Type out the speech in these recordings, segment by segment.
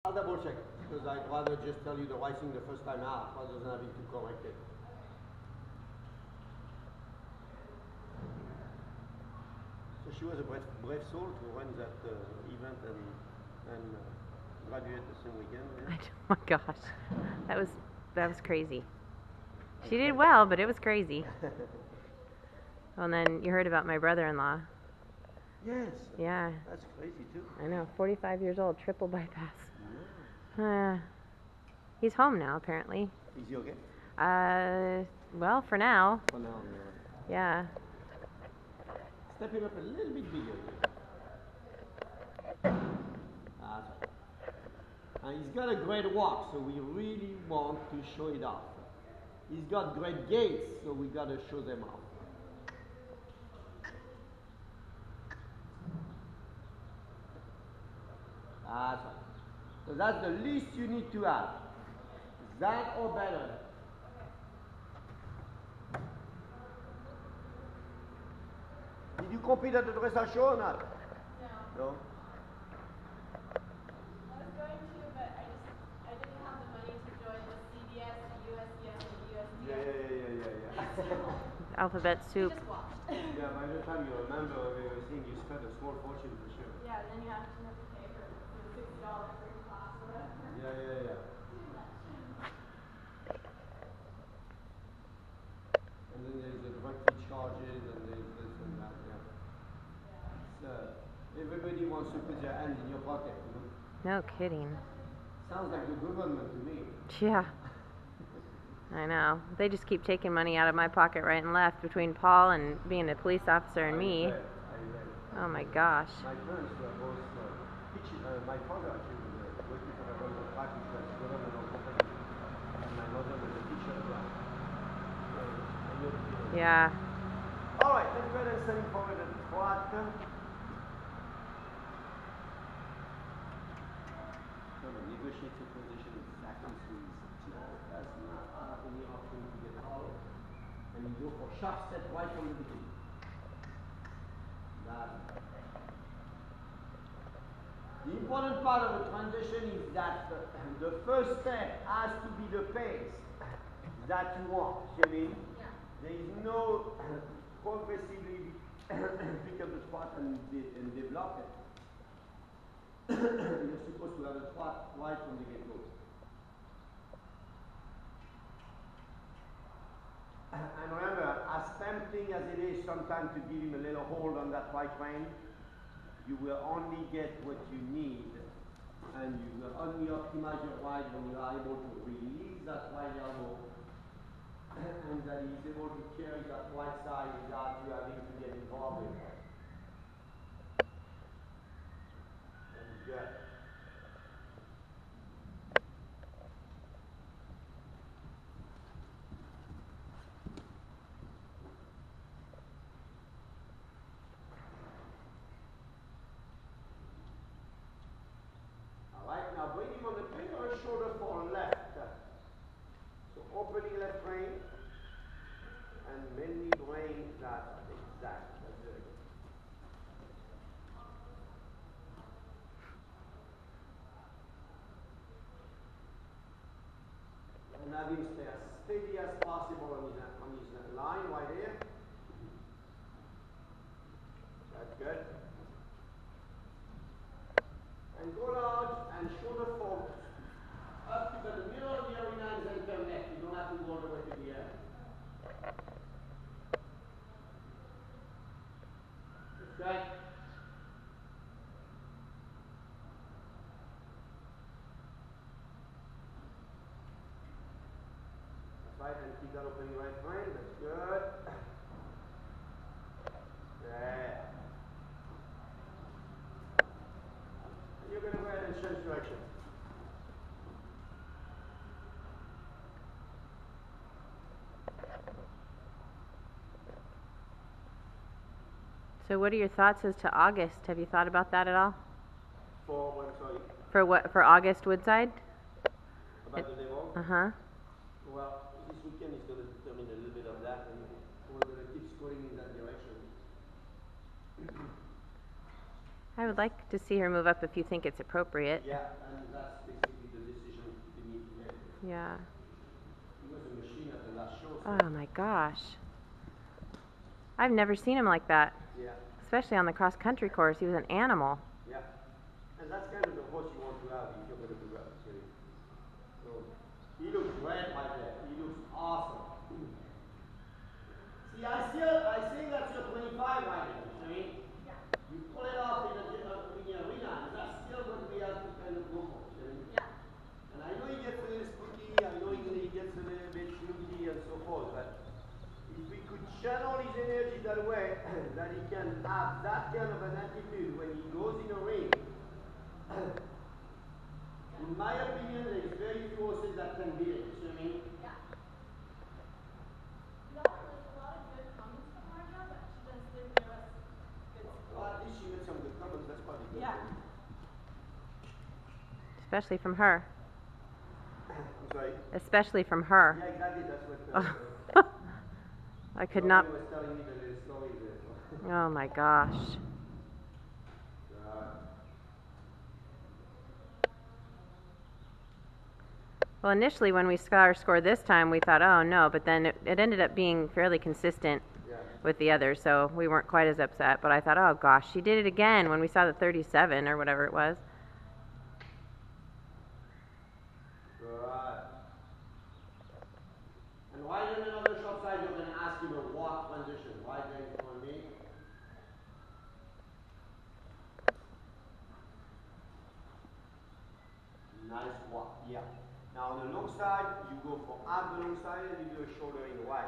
I'll double check, because I'd rather just tell you the right thing the first time out, rather than having to correct it. So she was a brave soul to run that event and graduate the same weekend. Yeah? Oh my gosh, that was crazy. She did well, but it was crazy. Well, and then you heard about my brother-in-law. Yes. Yeah. That's crazy too. I know, 45 years old, triple bypass. Yeah. He's home now, apparently. Is he okay? Well, for now. For now, yeah. Step it up a little bit bigger. And he's got a great walk, so we really want to show it off. He's got great gaits, so we got to show them off. That's right. So that's the least you need to have. That or better. Did you compete at the Dressage show or not? No. No? I was going to, but I didn't have the money to join the CBS, the USDS, and the USDS. Yeah. Alphabet soup. We just watched. Yeah, by the time you remember everything, you spend a small fortune for sure. Yeah, and then you have to pay for $60 for your class or whatever. Yeah. And then there's the drug fee charges, and there's this and that, yeah. Everybody wants to put their hand in your pocket, you know? No kidding. Sounds like the government to me. Yeah. I know. They just keep taking money out of my pocket right and left between Paul and being a police officer and me. I read. Oh my gosh. My parents were both teaching. My father actually was working for the government practice, government company, and my mother was a teacher as well. Yeah. All right, let's go ahead and send forward the squat. Negotiate your position exactly so that's not any option to get hollow. And you go for sharp step right from the beginning. The important part of the transition is that the first step has to be the pace that you want. You mean? Yeah. There is no progressively pick up the squat and develop it. You're supposed to have a squat right from the get-go. And remember, as tempting as it is sometimes to give him a little hold on that right rein, you will only get what you need, and you will only optimize your ride when you are able to release that right elbow, and that he's able to carry that right side without you having to get involved with it. And good. Alright, now bring him on the pin or shoulder for left. So opening left rein and mainly bring that exact. That's very good. And have him stay as steady as possible on his line right here. That's good. And go large and shoulder forward. Up to the middle of the arena and then come back. You don't have to go all the way to the end. That's right. That's right, and keep that opening right rein. That's good. Yeah. And you're going to go ahead and change direction. So what are your thoughts as to August? Have you thought about that at all? For what, sorry? For what? For August Woodside? About the demo? Uh-huh. Well, this weekend is going to determine a little bit of that, and we're going to keep scoring in that direction. I would like to see her move up if you think it's appropriate. Yeah, and that's basically the decision you need to make. Yeah. He was a machine at the last show. Oh my gosh. I've never seen him like that. Yeah. Especially on the cross-country course. He was an animal. Yeah. And that's kind of the horse you want to have if you're going to do that. So he looks great right there. He looks awesome. See, I think that's your 25 right there, you know? Yeah. You pull it off in the arena, and that's still going to be able to kind of go for it, you know? Yeah. And I know he gets a little spooky, I know he gets a little bit shooty and so forth, but if we could channel his energy that way, that he can have that kind of an attitude when he goes in a ring, in my opinion, there's very few horses that can beat it, you know what I mean? Yeah. No, there's a lot of good comments from Marja, but she just didn't give us good support. Well, at least she made some good comments, that's probably good. Yeah. Especially from her. I'm sorry? Especially from her. Yeah, exactly, that's what I could not. was telling me the little story there. Oh my gosh. Well, initially when we saw our score this time, we thought, oh no, but then it ended up being fairly consistent with the others, so we weren't quite as upset. But I thought, oh gosh, she did it again when we saw the 37 or whatever it was. Right. And why in another shop side you're going to ask him a walk transition? Why then for me? Nice walk, yeah. Now on the long side, you go for half the long side and you do a shoulder in wide.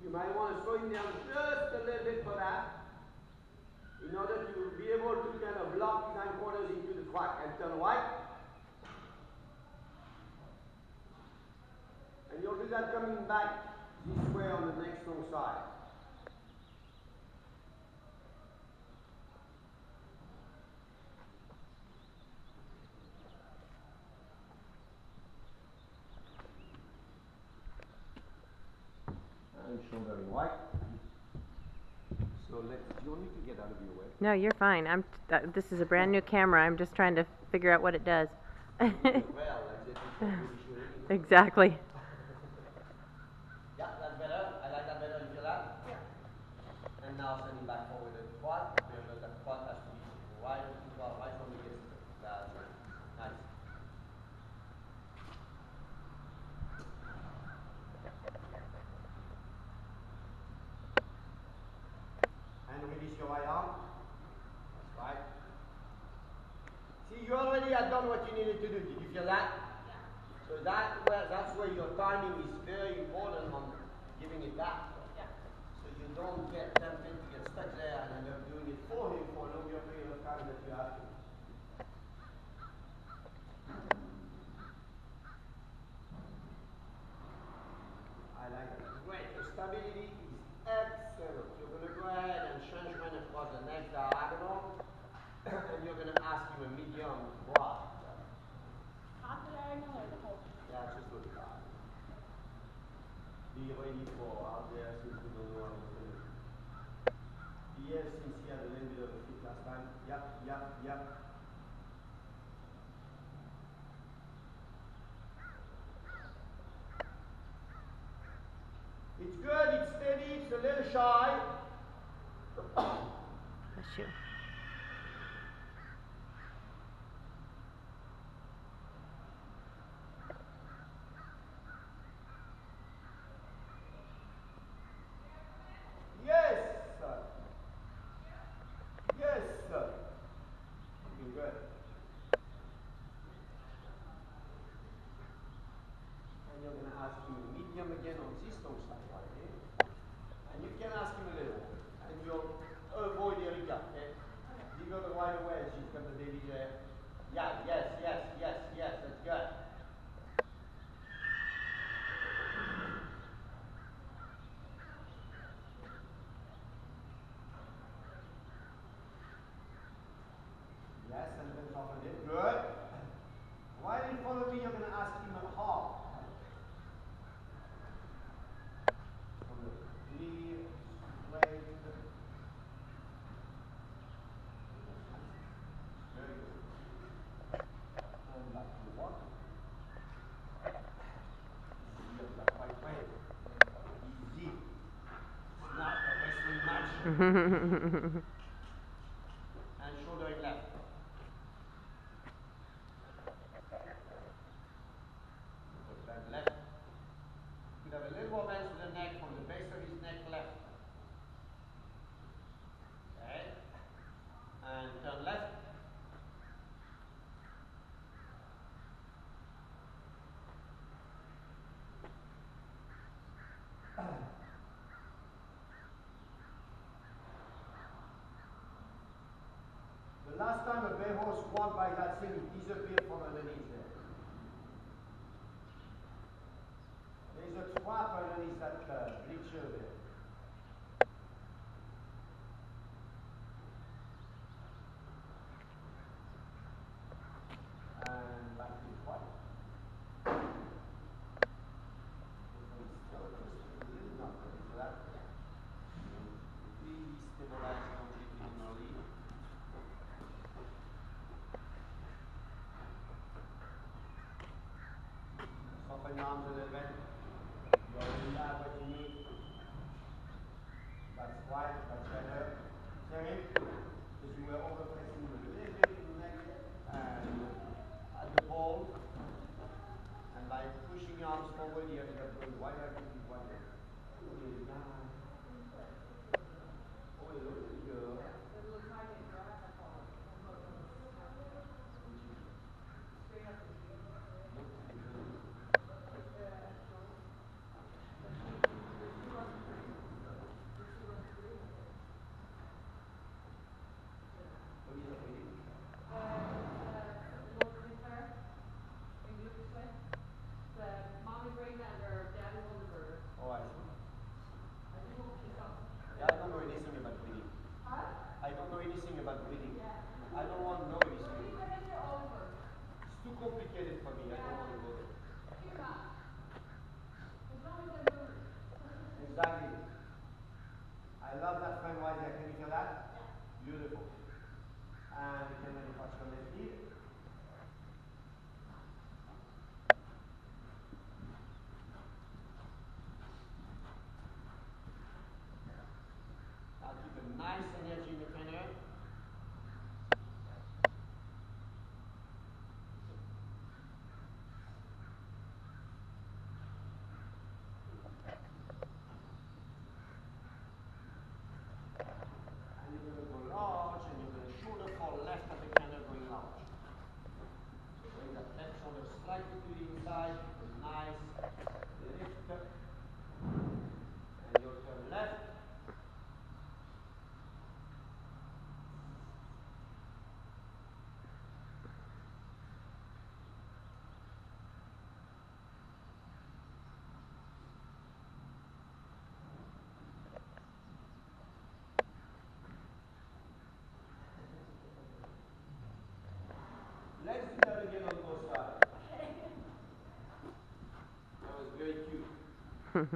You might want to slow him down just a little bit for that, in order to be able to kind of lock his hindquarters into the track and turn right. And you'll do that coming back this way on the next long side. And shoulder in white. So let's, do you want me to get out of your way? No, you're fine. This is a brand new camera. I'm just trying to figure out what it does. Exactly. Yeah, that's better. I like that better. You feel that? Yeah. And now sending back forward the quad. Remember that quad has to be right from the distance. That's right. Nice. And release your right arm. That's right. See, you already had done what you needed to do. Did you feel that? Yeah. So that's where your timing is very important on giving it back. Yeah. So you don't get tempted to get stuck there and end up doing it for him for a longer period of time that you have to. I like it. Great. The stability is excellent. You're going to go ahead and change one across the next diagonal, and you're going to ask him a medium broad. Half the diagonal or the whole? Yeah, just look at that. Be ready for out there since we don't know how it's going to be. Yes, since he had a little bit of a fit last time. Yep. It's good, it's steady, it's a little shy. Bless you. Yes, sir. Yes, sir. Looking good. And you're going to ask him a medium again on this long side, right here. And you can ask him a little. And you'll avoid Erika, okay? Give her the right away, she's got the baby there. Yeah, yes, that's good. Yes, and then off And shouldering left. Turn left. Could have a little more bend to the neck from the base of his neck left. Okay. And turn left. The last time a bay horse walked by that thing, it disappeared from underneath there. There's a trap underneath that bleacher there. And back to the white. Still just a little not ready for that. Really stabilize completely in our lead. Soften your arms a little bit. You already have what you need. That's white, that's better. Sorry, because you were overpressing a little bit in the neck and at the ball. And by pushing your arms forward, you ended up going wider and wider. Oh, yeah. Oh, it looks good. It looks like it drives that far. Straight up the street. Oh, I see. Yeah, I don't know anything about breeding. Huh? I don't know anything about breeding. Yeah. I don't want to know anything. It's too complicated for me. I don't want to go there. Exactly. I love that frame right there. Can you feel that? Yeah. Beautiful. And you can manufacture on the feet. Now keep a nice energy in the canter. And you're going to go large and you're going to shoulder fall left at the canter going large. So bring that left shoulder slightly to the inside. A nice lift. And you'll turn left. Let's do that again on both sides. That was very cute. Right?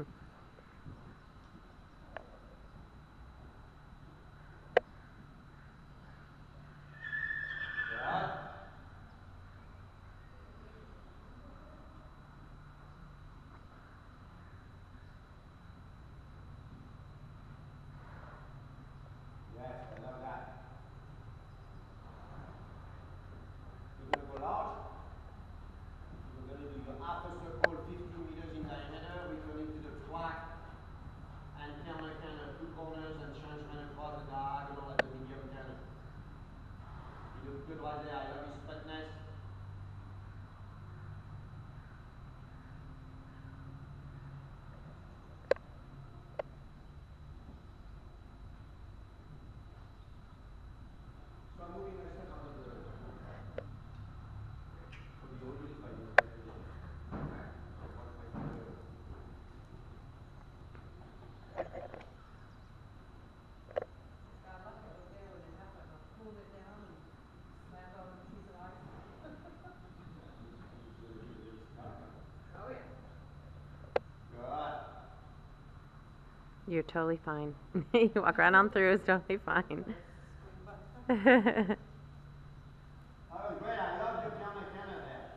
Yes, I love that. You're going to go large. We're going to do your upper circle 15 meters in diameter. We turn into the track and turn a kind of two corners and change man across the diagonal at the medium turn. You look good right there. I love his fatness. So I'm moving myself out of the audio if I do that again. So watch my finger. Oh, yeah. Good. You're totally fine. You walk right on through. It's totally fine. That was great. I love your piano cannon there.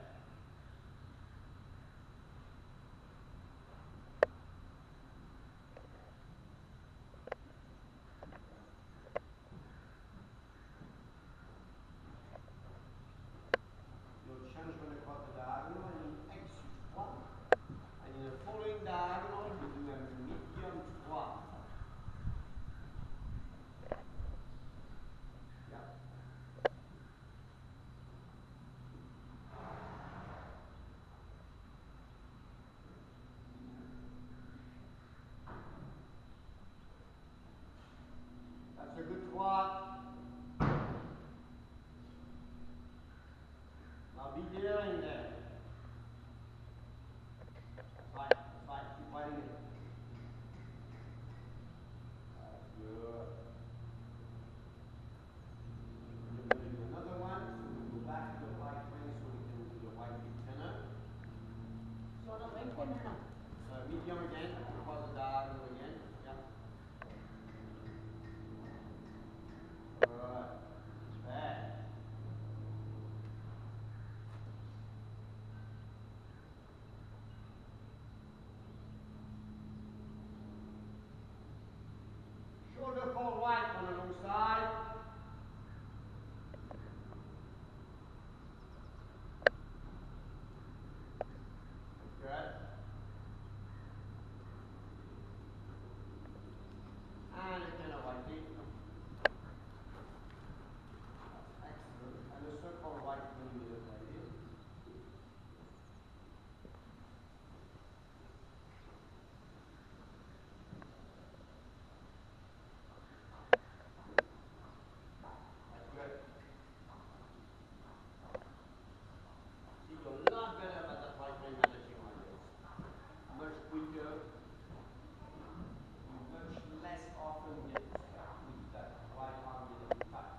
Medium again, for the diagonal again. Yeah. Alright. Back. Shoulder fold right on the long side. Good. And again a right knee. Excellent. And a circle right knee with it like this. That's good. See, you're a lot better at that right knee managing like this. Much quicker. You much less often get stuck with that right arm getting tight.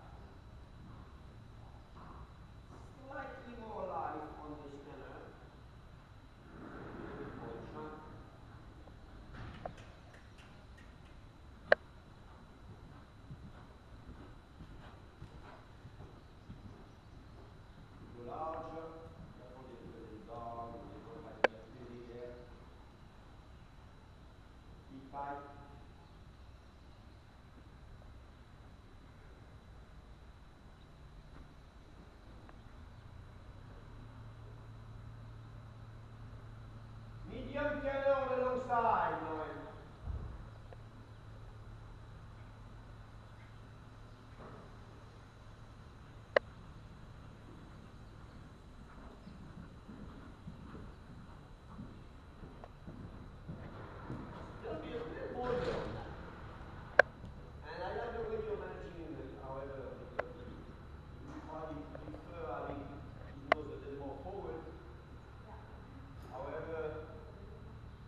Slightly more life on the scanner. For the trunk. Go larger. Don't forget to let it down. You don't have to get really there. Keep tight. Medium tenor on the long side, Noel. Still be a bit more there on that. And I like the way you're managing it, however, because you probably prefer having his nose a little more forward. However,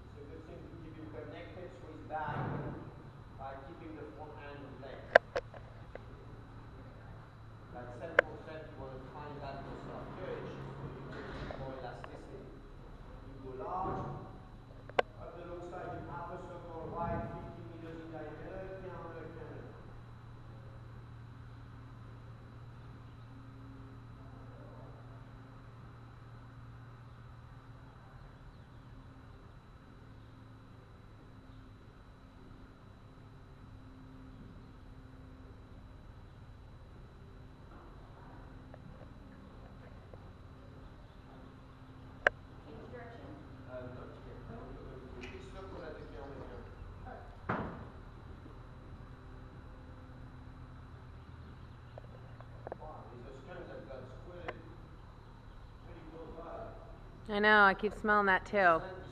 it's a good thing to keep him connected to his back by keeping the front end length. That 7%, you want to find that muscle of curve, so you get more elasticity. You go large, up the long side, you half a circle wide, 50 meters in diameter, counter, counter. Change direction. Not yet. Big circle at the counter. Wow, these are skunk that got squid pretty close by. I know, I keep smelling that too. Sand